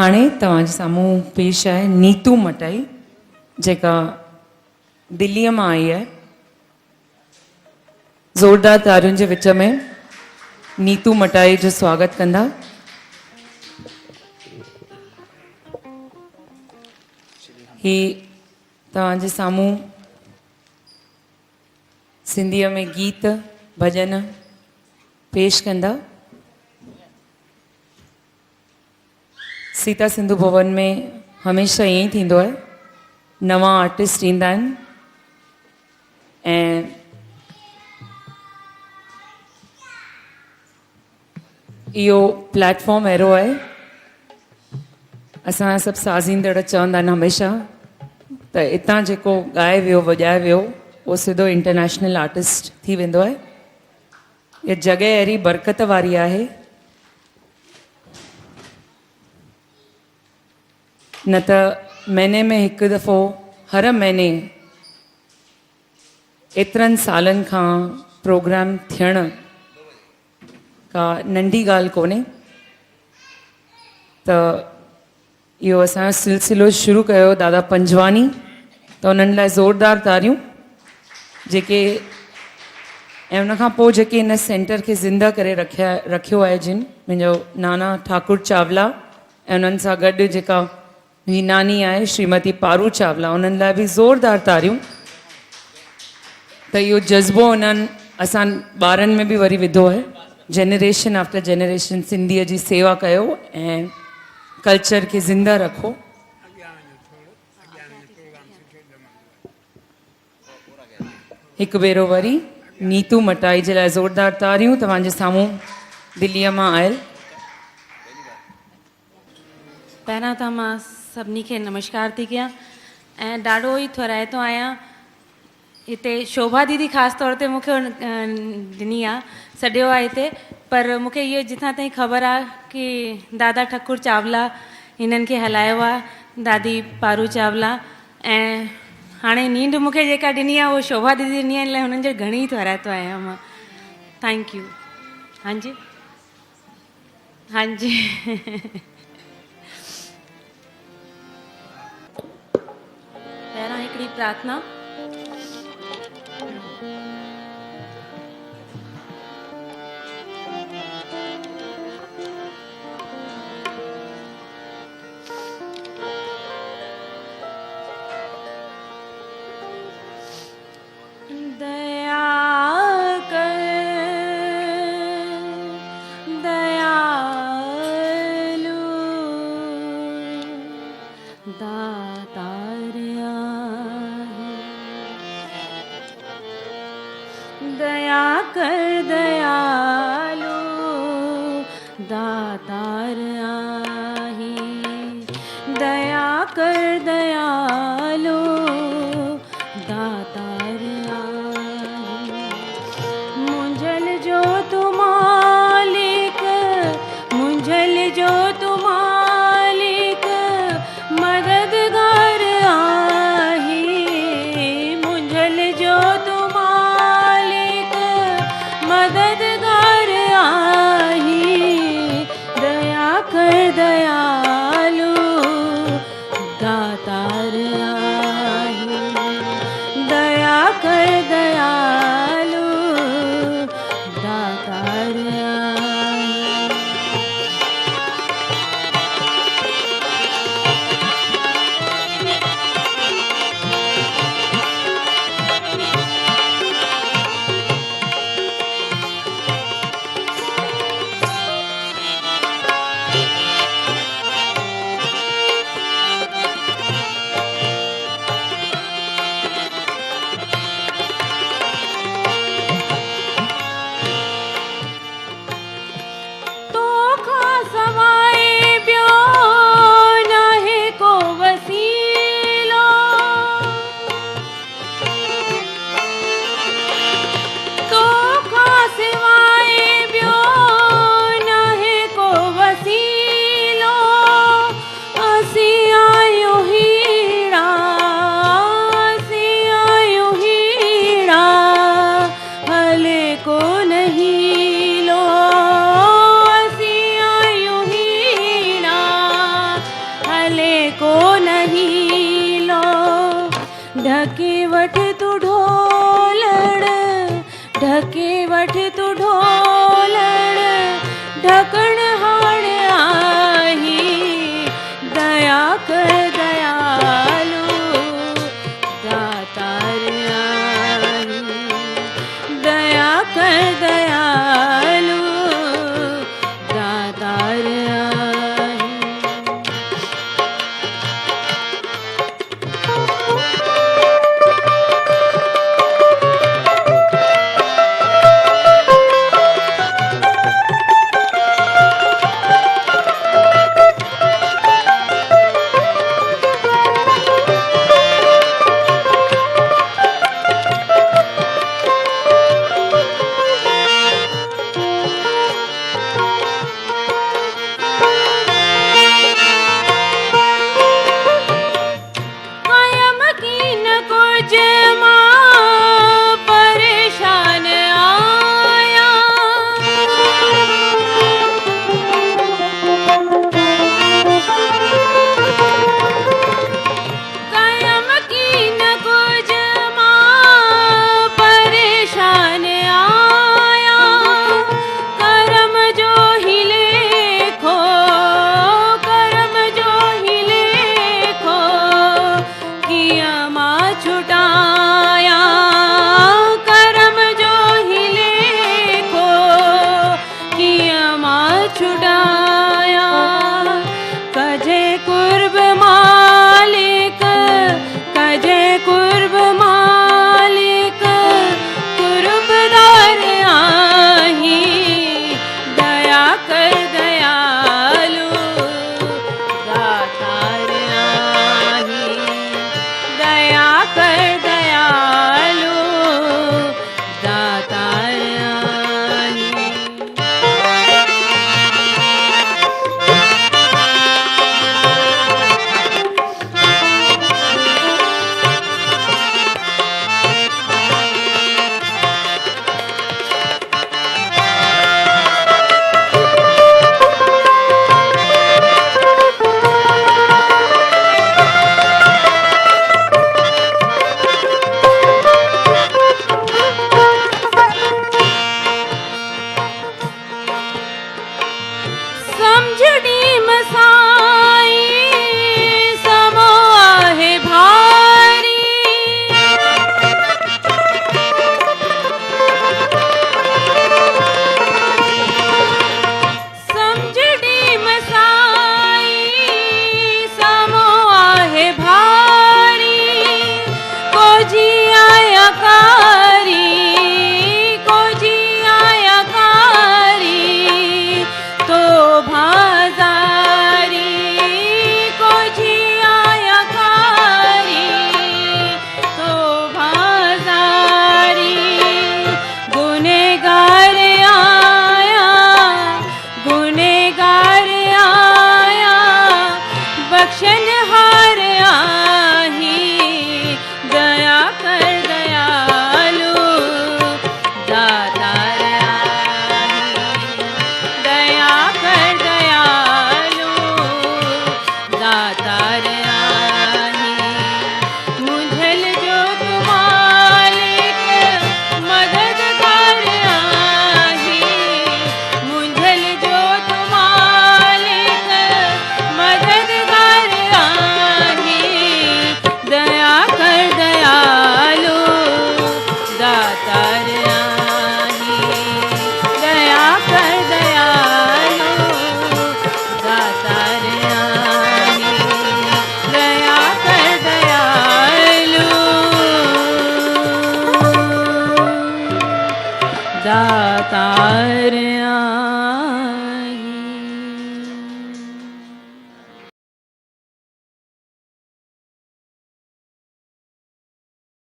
हाणे तव्हांजे साम्हूं पेश आहे नीतू मटाई, जेका दिल्लीअ मां आई आहे। ज़ोरदार तारियुनि जे विच में नीतू मटाई जो स्वागत कंदा। ही तव्हांजे साम्हूं सिंधीअ में गीत भॼन पेश कंदा। सीता सिंधु भवन में हमेशह ईअं ई थींदो आहे, नवां आर्टिस्ट ईंदा आहिनि ऐं इहो प्लेटफॉर्म अहिड़ो आहे, असां सभु साज़ींदड़ चवंदा आहिनि हमेशह त हितां जेको ॻाए वियो वॼाए वियो उहो सिधो इंटरनेशनल आर्टिस्ट थी वेंदो आहे। इहा जॻह अहिड़ी बरकत वारी आहे, न त महीने में हिकु दफ़ो हर महीने एतिरनि सालनि खां प्रोग्राम थियण का नंढी ॻाल्हि कोन्हे। त इहो असांजो सिलसिलो शुरू कयो दादा पंजवानी, त उन्हनि लाइ ज़ोरदार तारियूं। जेके ऐं उनखां पोइ जेके इन सेंटर खे ज़िंदा करे रखियो आहे जिन, मुंहिंजो नाना ठाकुर चावला ऐं उन्हनि सां गॾु जेका मुंहिंजी नानी आहे श्रीमती पारू चावला, उन्हनि लाइ बि ज़ोरदार तारियूं। त इहो जज़्बो उन्हनि असां ॿारनि में बि वरी विधो आहे, जनरेशन आफ्टर जनरेशन सिंधीअ जी सेवा कयो ऐं कल्चर खे ज़िंदा रखो। हिकु भेरो वरी नीतू मटाई जे लाइ ज़ोरदार तारियूं तव्हांजे साम्हूं दिल्लीअ मां आयल। पहिरां त मां सभिनी खे नमस्कार थी कयां ऐं ॾाढो ई थोराइतो आहियां। हिते शोभा दीदी ख़ासि तौर ते मूंखे ॾिनी आहे, सॾियो आहे हिते, पर मूंखे इहो जिथां ताईं ख़बर आहे कि दादा ठाकुर चावला हिननि खे हलायो आहे, दादी पारू चावला, ऐं हाणे नींड मूंखे जेका ॾिनी आहे उहो शोभा दीदी ॾिनी आहे, लाइ हुननि जो घणी थोराइतो आहियां मां। Thank you. हांजी हांजी पहिरां हिकिड़ी प्रार्थना। दया कर दयालु दातार आही, दया कर दयालु दातार आही। मुंझल जो तू मालिक, मुंझल जो तू मालिक, मददगार आही। मुंझल जो तू चले को नहीं लो, ढके वठ तू ढोलण, ढके वठ तू ढोलण, ढकण हाण आही, दया कर दयालु दातार आही, दया कर दयालु दातार आही। कायम कीन कुछ मां परेशान आया, कायम कीन कुछ मां परेशान आया, करम जो हिले खो, करम जो हिले खो, किया माँ छुटाया, करम जो हिले खो, किया माँ छुटाया, कजे कुर्ब मालिक, कजे कुर्ब मालिक, कुर्बदार आही, दया कर दयालु दातार आही, दया कर दयालु दातार आही। समझड़ी मसाई समो आहे भारी, समझड़ी मसाई समो आहे भारी, को जी आया कारी, को जी आया कारी, तो भाजारी, को जी आया कारी, तो भाजारी, गुनेगार आया, गुनेगार आया, बख्शन हार आही, दया कर दयालु दातार आही, दया कर दयालु दातार आही, मुझल जो तू मालिक मददगार आही, मुझल जो तू मालिक मददगार आही, दया कर दयालु दातार आही, दया कर दयालु दातार आही, दया कर दयालु दातार